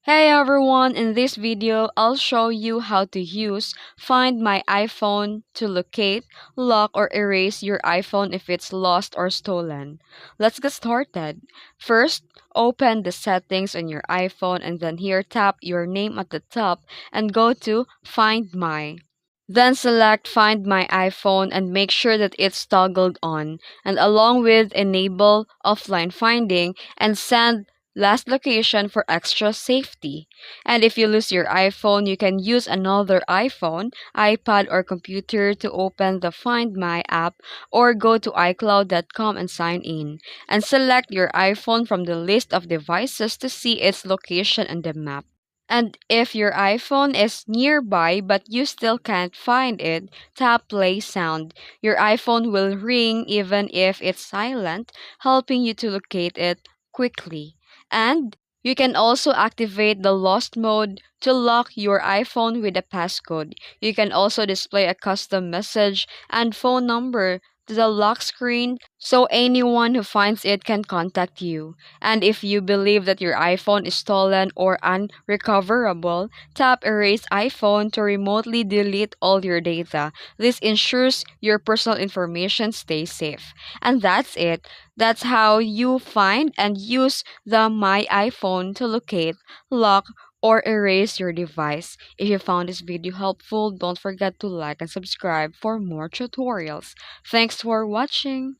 Hey everyone, in this video, I'll show you how to use Find My iPhone to locate, lock, or erase your iPhone if it's lost or stolen. Let's get started. First, open the settings on your iPhone and then here tap your name at the top and go to Find My. Then select Find My iPhone and make sure that it's toggled on, and along with Enable Offline Finding and Send Last Location for extra safety. And if you lose your iPhone, you can use another iPhone, iPad, or computer to open the Find My app or go to iCloud.com and sign in. And select your iPhone from the list of devices to see its location on the map. And if your iPhone is nearby but you still can't find it, tap play sound. Your iPhone will ring even if it's silent, helping you to locate it quickly. And you can also activate the lost mode to lock your iPhone with a passcode. You can also display a custom message and phone number to the lock screen so anyone who finds it can contact you. And if you believe that your iPhone is stolen or unrecoverable, tap Erase iPhone to remotely delete all your data. This ensures your personal information stays safe. And that's it. That's how you find and use the My iPhone to locate, lock, or erase your device. If you found this video helpful, don't forget to like and subscribe for more tutorials. Thanks for watching.